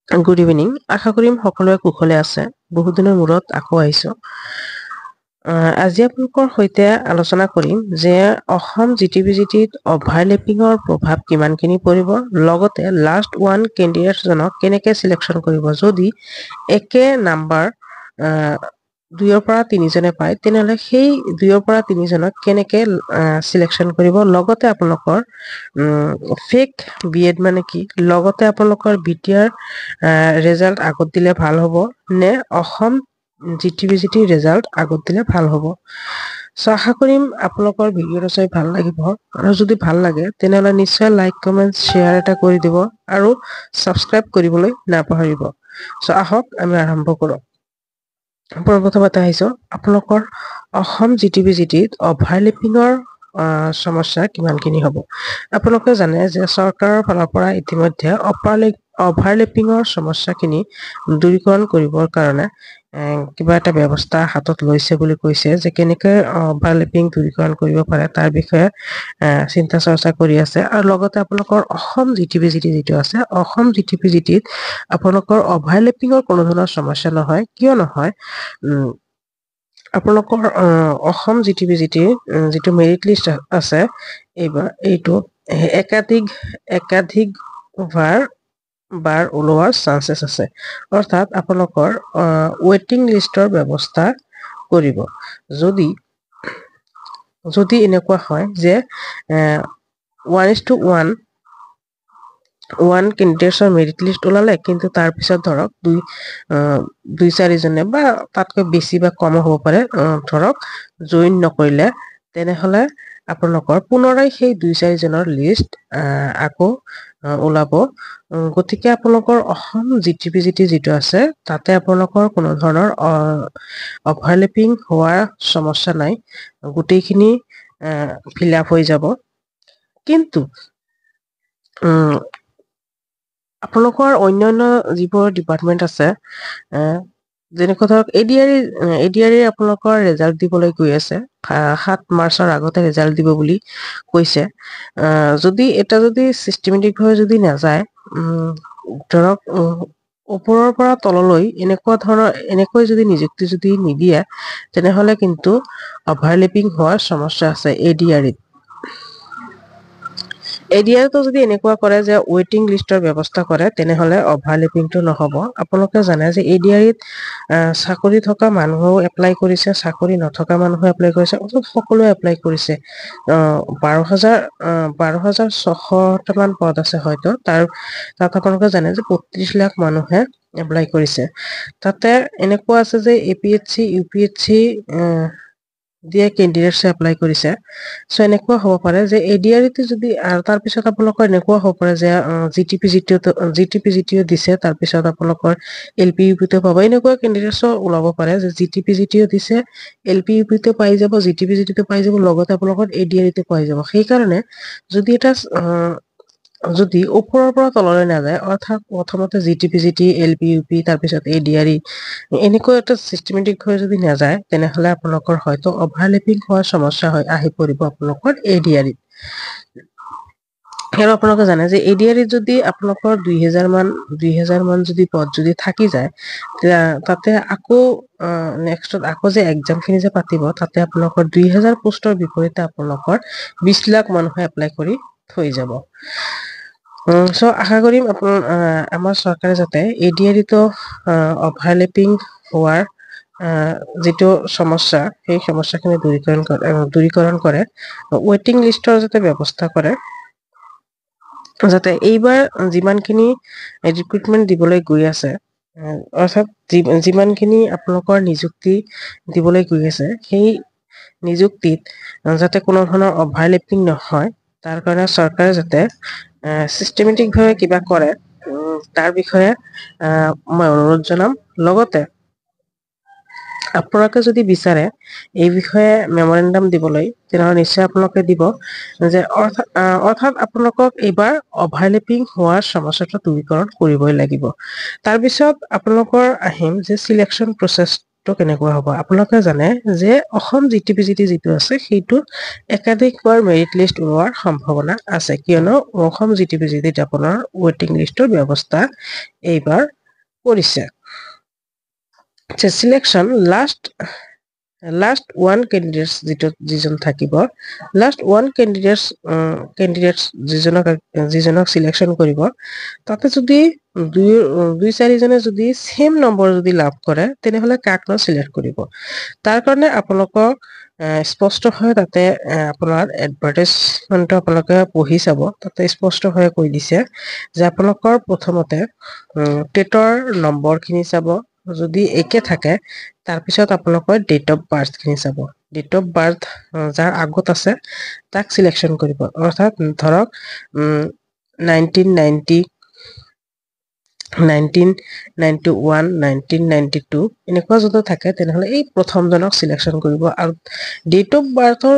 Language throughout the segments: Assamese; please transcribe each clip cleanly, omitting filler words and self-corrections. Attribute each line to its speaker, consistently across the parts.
Speaker 1: গুড ইভিনিং, আশা কৰিম সকলোৱে কুশলে আছে। বহুদিনৰ মূৰত আকৌ আহিছো। আজি আপোনালোকৰ সৈতে আলোচনা কৰিম যে অসম GTPGTত অভাৰলেপিঙৰ প্ৰভাৱ কিমানখিনি পৰিব, লগতে লাষ্ট ওৱান কেণ্ডিডেটজনক কেনেকে চিলেকশ্যন কৰিব। যদি একে নাম্বাৰ 2ৰ পৰা 3জনে পায়, তেনেহ'লে সেই 2ৰ পৰা 3জনক কেনেকে চিলেকশ্যন কৰিব, লগতে আপোনালোকৰ ফেক BEd মানে কি, লগতে আপোনালোকৰ BTR ৰেজাল্ট আগত দিলে ভাল হ'ব নে অসম GTPGT ৰেজাল্ট আগত দিলে ভাল হ'ব। আশা কৰিম আপোনালোকৰ ভিডিঅ'টো চাই ভাল লাগিব, আৰু যদি ভাল লাগে তেনেহ'লে নিশ্চয় লাইক কমেণ্ট শ্বেয়াৰ এটা কৰি দিব আৰু ছাবস্ক্ৰাইব কৰিবলৈ নাপাহৰিব। আহক আমি আৰম্ভ কৰোঁ। প্ৰথমতে আহিছো আপোনালোকৰ অসম GTPGTত অভাৰলেপিঙৰ সমস্যা কিমানখিনি হ'ব। আপোনালোকে জানে যে চৰকাৰৰ ফালৰ পৰা ইতিমধ্যে অভাৰলেপিঙৰ সমস্যাখিনি দূৰীকৰণ কৰিবৰ কাৰণে কিবা এটা ব্যৱস্থা হাতত লৈছে বুলি কৈছে, যে কেনেকৈ অভাৰলেপিং দূৰীকৰণ কৰিব পাৰে তাৰ বিষয়ে চিন্তা চৰ্চা কৰি আছে। আৰু লগতে আপোনালোকৰ অসম GTPGT যিটো আছে, অসম GTPGTত আপোনালোকৰ অভাৰলেপিঙৰ কোনো ধৰণৰ সমস্যা নহয়। কিয় নহয়, আপোনালোকৰ অসম GTPGTৰ যিটো মেৰিট লিষ্ট আছে, এইটো একাধিক বাৰ ওলোৱাৰ চান্সেছ আছে। অৰ্থাৎ আপোনালোকৰ ৱেটিং লিষ্টৰ ব্যৱস্থা কৰিব। যদি এনেকুৱা হয় যে 1:1 কেণ্ডিডেটছৰ মেৰিট লিষ্ট ওলালে, কিন্তু তাৰপিছত ধৰক 2-4জনে বা তাতকৈ বেছি বা কমো হ'ব পাৰে ধৰক জইন নকৰিলে, তেনেহ'লে আপোনালোকৰ পুনৰাই সেই 2-4জনৰ লিষ্ট আকৌ ওলাব। গতিকে আপোনালোকৰ অসম GTPGT যিটো আছে, তাতে আপোনালোকৰ কোনো ধৰণৰ অভাৰলেপিং হোৱাৰ সমস্যা নাই, গোটেইখিনি ফিল আপ হৈ যাব। কিন্তু আপোনালোকৰ অন্যান্য যিবোৰ ডিপাৰ্টমেণ্ট আছে, যেনেকৈ ধৰক ADRE আপোনালোকৰ ৰেজাল্ট দিবলৈ গৈ আছে, 7 মাৰ্চৰ আগতে ৰেজাল্ট দিব বুলি কৈছে। যদি চিষ্টেমেটিকভাৱে যদি নাযায়, ধৰক ওপৰৰ পৰা তললৈ এনেকৈ যদি নিযুক্তি যদি নিদিয়ে, তেনেহ'লে কিন্তু অভাৰলেপিং হোৱাৰ সমস্যা আছে। ADRটো যদি এনেকুৱা কৰে যে ৱেটিং লিষ্টৰ ব্যৱস্থা কৰে, তেনেহ'লে অভাৰলেপিংটো নহ'ব। আপোনালোকে জানে যে ADREত চাকৰি থকা মানুহেও এপ্লাই কৰিছে, চাকৰি নথকা মানুহেও এপ্লাই কৰিছে, অৰ্থাৎ সকলোৱে এপ্লাই কৰিছে। 12,600টামান পদ আছে হয়তো। তাত আপোনালোকে জানে যে 35 লাখ মানুহে এপ্লাই কৰিছে। তাতে এনেকুৱা আছে যে APSC UPSC দিয়া কেণ্ডিডেটছে এপ্লাই কৰিছে। এনেকুৱা হ'ব পাৰে যে ADREটো যদি, আৰু তাৰপিছত আপোনালোকৰ এনেকুৱা হ'ব পাৰে যে GTPGTও দিছে, তাৰপিছত আপোনালোকৰ LP UPতো পাব। এনেকুৱা কেণ্ডিডেটছো ওলাব পাৰে যে GTPGTও দিছে, LP UPতো পাই যাব, GTPGTটো পাই যাব, লগতে আপোনালোকৰ ADREটো পাই যাব। সেইকাৰণে যদি ওপৰৰ পৰা তললৈ নাযায়, অৰ্থাৎ প্ৰথমতে GTPGT, LP UP, তাৰপিছত ADRE, এনেকুৱা এটা চিষ্টেমেটিক হৈ যদি নাযায়, তেনেহ'লে আপোনালোকৰ হয়তো অভাৰলেপিং হোৱাৰ সমস্যা আহি পৰিব আপোনালোকৰ ADREত। আৰু আপোনালোকে জানে যে ADREত যদি আপোনালোকৰ 2000 মান যদি পদ যদি থাকি যায়, তাতে আকৌ নেক্সটত আকৌ যে এক্সামখিনি যে পাতিব, তাতে আপোনালোকৰ 2000 পোষ্টৰ বিপৰীতে আপোনালোকৰ 20 লাখ মানুহে এপ্লাই কৰি থৈ যাব। আশা কৰিম আমাৰ চৰকাৰে যাতে ADREটো অভাৰলেপিং হোৱাৰ যিটো সমস্যা, সেই সমস্যাখিনি দূৰীকৰণ কৰে, ৱেটিং লিষ্টৰ যাতে ব্যৱস্থা কৰে, যাতে এইবাৰ যিমানখিনি ৰিক্ৰুটমেণ্ট দিবলৈ গৈ আছে, অৰ্থাৎ যিমানখিনি আপোনালোকৰ নিযুক্তি দিবলৈ গৈ আছে, সেই নিযুক্তিত যাতে কোনো ধৰণৰ অভাৰলেপিং নহয়, তাৰ কাৰণে চৰকাৰে যাতে চিষ্টেমেটিকভাৱে কিবা কৰে, তাৰ বিষয়ে মই অনুৰোধ জনাম। লগতে আপোনালোকে যদি বিচাৰে এই বিষয়ে মেমৰেণ্ডাম দিবলৈ, তেনেহ'লে নিশ্চয় আপোনালোকে দিব, যে অৰ্থাৎ আপোনালোকক এইবাৰ অভাৰলেপিং হোৱাৰ সমস্যাটো দূৰীকৰণ কৰিবই লাগিব। তাৰপিছত আপোনালোকৰ আহিম যে চিলেকশ্যন প্ৰচেছ ক্ষেত্ৰত কেনেকুৱা হ'ব আপোনালোকে জানে যে অসম GTPGT যিটো আছে সেইটো একাধিকবাৰ মেৰিট লিষ্ট ওলোৱাৰ সম্ভাৱনা আছে কিয়নো অসম GTPGT আপোনাৰ ৱেটিং লিষ্টৰ ব্যৱস্থা এইবাৰ কৰিছে সিলেকশ্যন লাষ্ট ওৱান কেণ্ডিডেটছ যিজন থাকিব লাষ্ট ওৱান কেণ্ডিডেটছ যিজনক সিলেকশ্যন কৰিব তাতে যদি দুই চাৰিজনে যদি সেম নম্বৰ যদি লাভ কৰে তেনেহলে কাক ন সিলেক্ট কৰিব তাৰ কাৰণে আপোনালোকক স্পষ্টভাৱে তাতে আপোনাৰ এডভাৰটাইজমেণ্টটো আপোনালোকে পঢ়ি চাব তাতে স্পষ্টভাৱে কৈ দিছে যে আপোনালোকৰ প্ৰথমতে টেটৰ নম্বৰখিনি চাব যদি একে থাকে তাৰপিছত আপোনালোকৰ ডেট অফ বাৰ্থ খিনি চাব ডেট অফ বাৰ্থ যাৰ আগত আছে তাক সিলেকশ্যন কৰিব অৰ্থাৎ ধৰক 1990 1991 1992 এনেকুৱা যদি থাকে তেনেহলে এই প্ৰথমজনক সিলেকশ্যন কৰিব আৰু ডেট অফ বাৰ্থৰ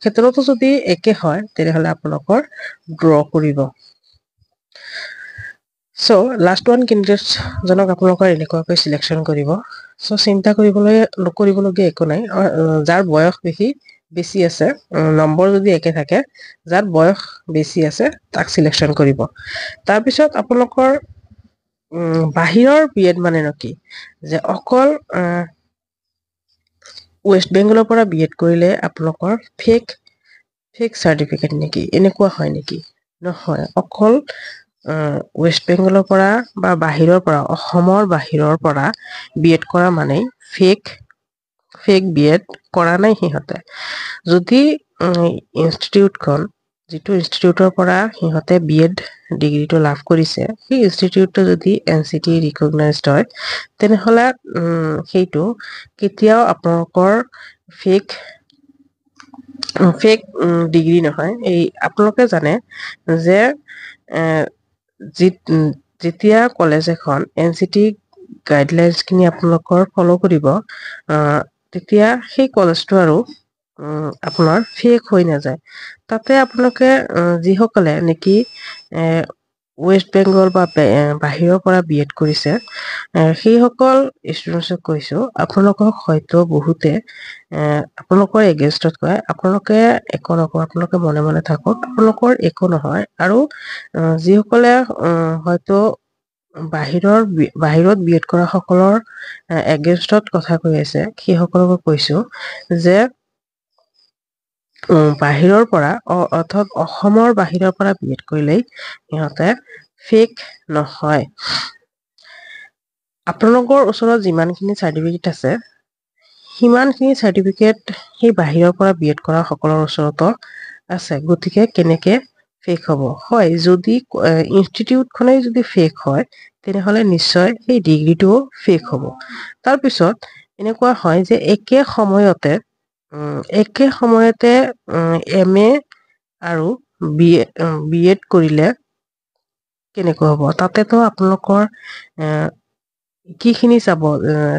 Speaker 1: ক্ষেত্ৰতো যদি একে হয় তেনেহলে আপোনালোকৰ ড্ৰ কৰিব সো লাষ্ট ওৱান কেণ্ডিডেটছ জনক আপোনালোকৰ এনেকুৱাকৈ সিলেকশ্যন কৰিব সো চিন্তা কৰিবলগীয়া একো নাই যাৰ বয়স বেছি আছে নম্বৰ যদি একে থাকে যাৰ বয়স বেছি আছে তাক সিলেকশ্যন কৰিব তাৰপিছত আপোনালোকৰ বাহিৰৰ বিএড মানে কি যে অকল ৱেষ্ট বেংগলৰ পৰা বিএড কৰিলে আপোনালোকৰ ফেক চাৰ্টিফিকেট নেকি এনেকুৱা হয় নেকি নহয় অকল ৱেষ্ট বেংগলৰ পৰা বা বাহিৰৰ পৰা অসমৰ বাহিৰৰ পৰা বিএড কৰা মানে ফেক বিএড কৰা নাই সিহঁতে যদি ইনষ্টিটিউটখন যিটো ইনষ্টিটিউটৰ পৰা সিহঁতে বিএড ডিগ্ৰীটো লাভ কৰিছে সেই ইনষ্টিটিউটটো যদি NCT ৰিকগনাইজড হয় তেনেহলে সেইটো কেতিয়াও আপোনালোকৰ ফেক ডিগ্ৰী নহয় এই আপোনালোকে জানে যে যেতিয়া কলেজ এখন NCT গাইডলাইনছ খিনি আপোনালোকৰ ফলো কৰিব তেতিয়া সেই কলেজটো আৰু আপোনাৰ ফেক হৈ নাযায় তাতে আপোনালোকে যিসকলে নেকি ৱেষ্ট বেংগল বা বাহিৰৰ পৰা বিএড কৰিছে সেইসকল ষ্টুডেণ্টছক কৈছো আপোনালোকক হয়তো বহুতে আপোনালোকৰ এগেইনষ্টত কয় আপোনালোকে একো নকয় আপোনালোকে মনে মনে থাকক আপোনালোকৰ একো নহয় আৰু যিসকলে হয়তো বাহিৰত বিএড কৰা সকলৰ এগেইনষ্টত কথা কৈ আছে সেইসকলক কৈছো যে বাহিৰৰ পৰা অৰ্থাৎ অসমৰ বাহিৰৰ পৰা বিএড কৰিলেই সিহঁতে ফেক নহয় আপোনালোকৰ ওচৰত যিমানখিনি চাৰ্টিফিকেট আছে সিমানখিনি চাৰ্টিফিকেট সেই বাহিৰৰ পৰা বিএড কৰা সকলৰ ওচৰতো আছে গতিকে কেনেকে ফেক হ'ব হয় যদি ইনষ্টিটিউটখনেই যদি ফেক হয় তেনেহলে নিশ্চয় সেই ডিগ্ৰীটোও ফেক হ'ব তাৰপিছত এনেকুৱা হয় যে একে সময়তে MA আৰু বিএড কৰিলে কেনেকুৱা হ'ব তাতেতো আপোনালোকৰ কি খিনি চাব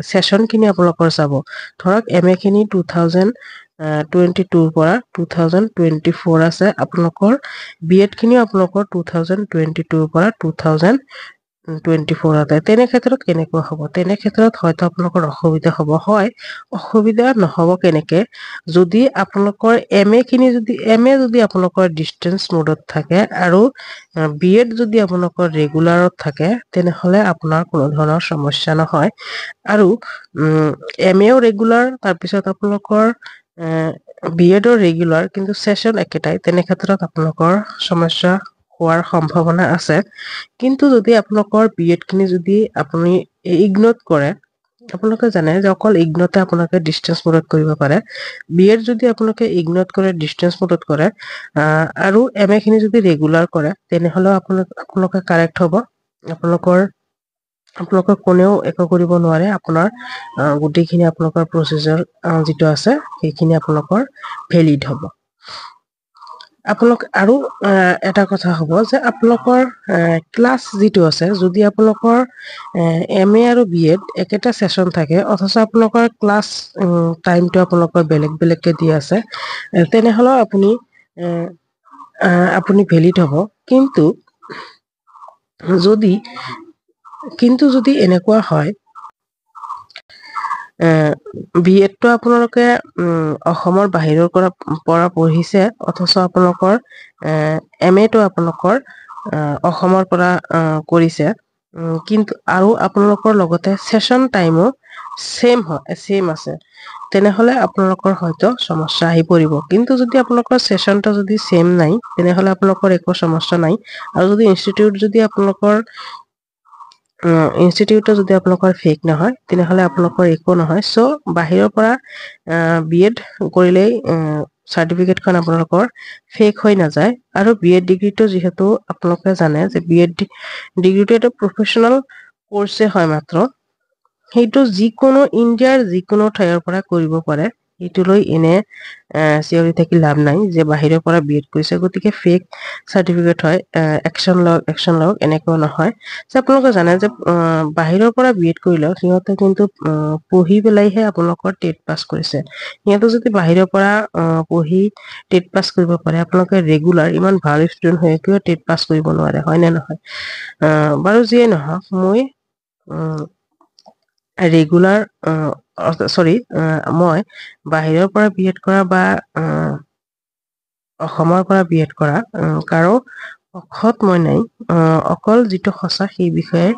Speaker 1: সেশন খিনি আপোনালোকৰ চাব ধৰক MA খিনি 2022 পৰা 2024 আছে আপোনালোকৰ বিএড খিনিও আপোনালোকৰ 2022 পৰা 2024 আছে তেনে ক্ষেত্ৰত কেনেকুৱা হ'ব তেনে ক্ষেত্ৰত হয়তো আপোনালোকৰ অসুবিধা হ'ব হয় অসুবিধা নহ'ব কেনেকে যদি আপোনালোকৰ MA যদি আপোনালোকৰ ডিষ্টেন্স মোডত থাকে আৰু বিএড যদি আপোনালোকৰ ৰেগুলাৰত থাকে তেনেহলে আপোনাৰ কোনো ধৰণৰ সমস্যা নহয় আৰু MAও ৰেগুলাৰ তাৰপিছত আপোনালোকৰ বিএডৰ ৰেগুলাৰ কিন্তু সেশন একেটাই তেনে ক্ষেত্ৰত আপোনালোকৰ সমস্যা হোৱাৰ সম্ভাৱনা আছে কিন্তু যদি আপোনালোকৰ বিএড খিনি যদি আপুনি ইগনোৰ কৰে আপোনালোকে জানে যে অকল ইগনোৰতে আপোনালোকে ডিষ্টেন্স মোডত কৰিব পাৰে বিএড যদি আপোনালোকে ইগনোৰ কৰে ডিষ্টেন্স মোডত কৰে আৰু MA খিনি যদি ৰেগুলাৰ কৰে তেনেহলে আপোনালোকে কাৰেক্ট হ'ব আপোনালোকৰ কোনেও একো কৰিব নোৱাৰে আপোনাৰ গোটেইখিনি আপোনালোকৰ প্ৰচিজাৰ যিটো আছে সেইখিনি আপোনালোকৰ ভেলিড হ'ব আপোনালোক আৰু এটা কথা হ'ব যে আপোনালোকৰ ক্লাছ যিটো আছে যদি আপোনালোকৰ MA আৰু বিএড একেটা সেশন থাকে অথচ আপোনালোকৰ ক্লাছ টাইমটো আপোনালোকৰ বেলেগকে দি আছে তেনেহলে আপুনি ভেলিড হ'ব কিন্তু যদি এনেকুৱা হয় বি এডটো আপোনালোকে অসমৰ বাহিৰৰ পৰা পঢ়িছে, অথচ আপোনালোকৰ এম এটো আপোনালোকৰ অসমৰ পৰা কৰিছে, কিন্তু আৰু আপোনালোকৰ লগতে চেচন টাইমো ছেম আছে, তেনেহলে আপোনালোকৰ হয়তো সমস্যা আহি পৰিব। কিন্তু যদি আপোনালোকৰ চেচনটা যদি ছেম নাই, তেনেহলে আপোনালোকৰ একো সমস্যা নাই। আৰু যদি ইনষ্টিটিউটটো যদি আপোনালোকৰ ফেক নহয়, তেনেহলে আপোনালোকৰ একো নহয়। চ' বাহিৰৰ পৰা বি এড কৰিলেই চাৰ্টিফিকেটখন আপোনালোকৰ ফেক হৈ নাযায়। আৰু বি এড ডিগ্ৰীটো যিহেতু আপোনালোকে জানে যে বি এড ডিগ্ৰীটো এটা প্ৰফেচনেল কৰ্ছে হয় মাত্ৰ, সেইটো ইণ্ডিয়াৰ যিকোনো ঠাইৰ পৰা কৰিব পাৰে। সেইটো লৈ এনে চিঞৰি থাকি লাভ নাই যে বাহিৰৰ পৰা বি এড কৰিছে গতিকে ফেক চাৰ্টিফিকেট হয়, একশ্যন লওক এনেকুৱা নহয়। যে আপোনালোকে জানে যে বাহিৰৰ পৰা বি এড কৰিলেও সিহঁতে কিন্তু পঢ়ি পেলাইহে আপোনালোকৰ টেট পাছ কৰিছে। সিহঁতে যদি বাহিৰৰ পৰা পঢ়ি টেট পাছ কৰিব পাৰে, আপোনালোকে ৰেগুলাৰ ইমান ভাল ষ্টুডেণ্ট হৈ কিয় টেট পাছ কৰিব নোৱাৰে, হয় নে নহয়? বাৰু যিয়ে নহওক, মই মই বাহিৰৰ পৰা বি এড কৰা বা অসমৰ পৰা বি এড কৰা কাৰো পক্ষত মই নাই। অকল যিটো সঁচা সেই বিষয়ে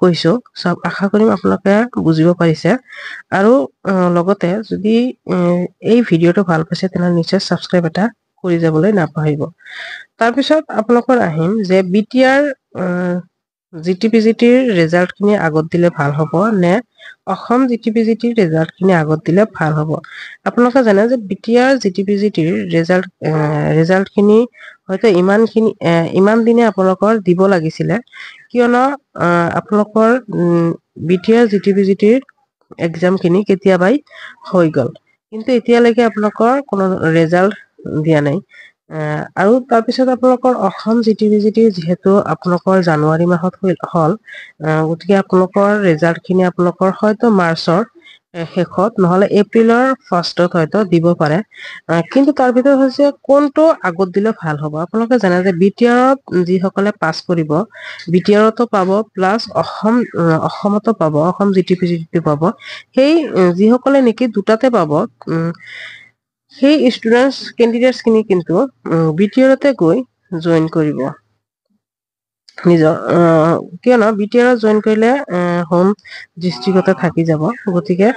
Speaker 1: কৈছো। চব আশা কৰিম আপোনালোকে বুজিব পাৰিছে। আৰু লগতে যদি এই ভিডিঅ'টো ভাল পাইছে, তেনেহ'লে নিশ্চয় ছাবস্ক্ৰাইব এটা কৰি যাবলৈ নাপাহৰিব। তাৰপিছত আপোনালোকৰ আহিম যে BTR GTPGTৰ ৰিজাল্টখিনি আগত দিলে ভাল হ'ব নে অসম GTPGTৰ ৰিজাল্টখিনি আগত দিলে ভাল হ'ব? আপোনালোকে জানে যে BTR GTPGTৰ ৰিজাল্টখিনি হয়তো ইমান দিনে আপোনালোকৰ দিব লাগিছিলে, কিয়নো আপোনালোকৰ BTR GTPGTৰ এক্সামখিনি কেতিয়াবাই হৈ গ'ল, কিন্তু এতিয়ালৈকে আপোনালোকৰ কোনো ৰিজাল্ট দিয়া নাই। আৰু তাৰপিছত আপোনালোকৰ অসম GTPGT যিহেতু আপোনালোকৰ জানুৱাৰী মাহত হ'ল, গতিকে আপোনালোকৰ ৰিজাল্টখিনি আপোনালোকৰ হয়তো মাৰ্চৰ শেষত নহ'লে এপ্ৰিলৰ ফাৰ্ষ্টত হয়তো দিব পাৰে। কিন্তু তাৰ ভিতৰত হৈছে কোনটো আগত দিলে ভাল হ'ব? আপোনালোকে জানে যে BTRত যিসকলে পাছ কৰিব, BTRতো পাব, প্লাছ অসমতো পাব, অসম GTPGT পাব। সেই যিসকলে নেকি দুটাতে পাব, সেই কেণ্ডিডেটছখিনি কিন্তু BTRতে গৈ জইন কৰিব কিয়নো BTRত জইন কৰিলে হোম ডিষ্ট্ৰিক্টতে থাকি যাব। গতিকে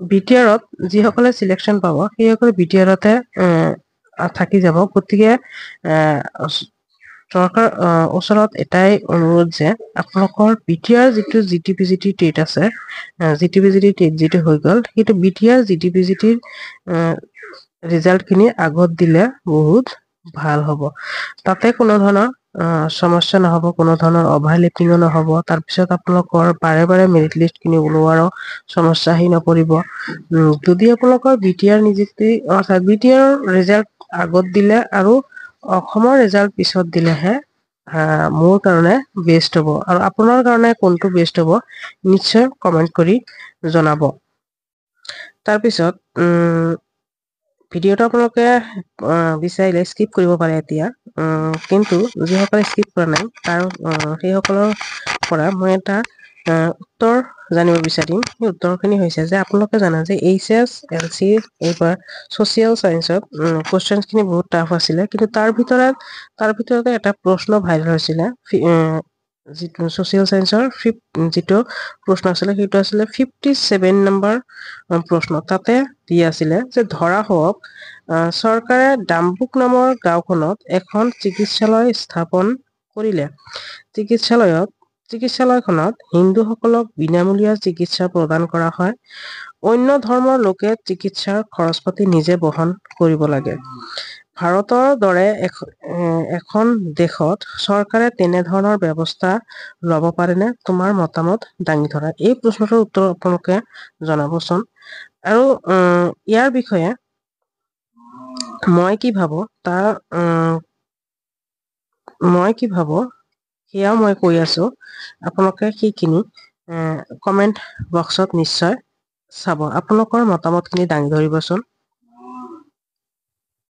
Speaker 1: BTRত যিসকলে চিলেকশ্যন পাব, সেইসকলে BTRতে থাকি যাব। গতিকে চৰকাৰ ওচৰত এটাই অনুৰোধ যে আপোনালোকৰ BTR যিটো GTPGT টেট আছে, GTPGT টেট যিটো হৈ গ'ল, সেইটো BTR GTPGTৰ ৰিজাল্টখিনি আগত দিলে বহুত ভাল হ'ব। তাতে কোনো ধৰণৰ সমস্যা নহ'ব, কোনো ধৰণৰ অভাৰলেপিঙো নহ'ব। তাৰপিছত আপোনালোকৰ বাৰে বাৰে মেৰিট লিষ্টখিনি ওলোৱাৰো সমস্যা আহি নপৰিব। যদি আপোনালোকৰ BTR BTR ৰিজাল্ট আগত দিলে আৰু অসমৰ ৰিজাল্ট পিছত দিলেহে মোৰ কাৰণে বেষ্ট হ'ব। আৰু আপোনাৰ কাৰণে কোনটো বেষ্ট হ'ব নিশ্চয় কমেণ্ট কৰি জনাব। তাৰপিছত ভিডিঅ'টো আপোনালোকে বিচাৰিলে স্কিপ কৰিব পাৰে এতিয়া, কিন্তু যিসকলে স্কিপ কৰা নাই সেইসকলৰ পৰা মই এটা উত্তৰ জানিব বিচাৰিম। সেই উত্তৰখিনি হৈছে যে আপোনালোকে জানে যে HSLC এইবাৰ ছ'চিয়েল ছায়েন্সত কুৱেশ্যনখিনি বহুত টাফ আছিলে, কিন্তু তাৰ ভিতৰতে এটা প্ৰশ্ন ভাইৰেল হৈছিলে। যিটো ছ'চিয়েল ছায়েন্সৰ যিটো প্ৰশ্ন আছিলে, সেইটো আছিলে 57 নম্বৰ প্ৰশ্ন। তাতে দি আছিলে যে ধৰা হওক চৰকাৰে ডাম্বুক নামৰ গাঁওখনত এখন চিকিৎসালয় স্থাপন কৰিলে। চিকিৎসালয়খনত হিন্দুসকলক বিনামূলীয়া চিকিৎসা প্ৰদান কৰা হয়। অন্য ধৰ্মৰ লোকে চিকিৎসাৰ খৰচ পাতি নিজে বহন কৰিব লাগে। ভাৰতৰ দৰে এখন দেশত চৰকাৰে তেনেধৰণৰ ব্যৱস্থা ল'ব পাৰেনে? তোমাৰ মতামত দাঙি ধৰা। এই প্ৰশ্নটোৰ উত্তৰ আপোনালোকে জনাবচোন। আৰু ইয়াৰ বিষয়ে মই কি ভাবো সেয়াও মই কৈ আছো। আপোনালোকে সেইখিনি কমেণ্ট বক্সত নিশ্চয় চাব। আপোনালোকৰ মতামতখিনি দাঙি ধৰিবচোন।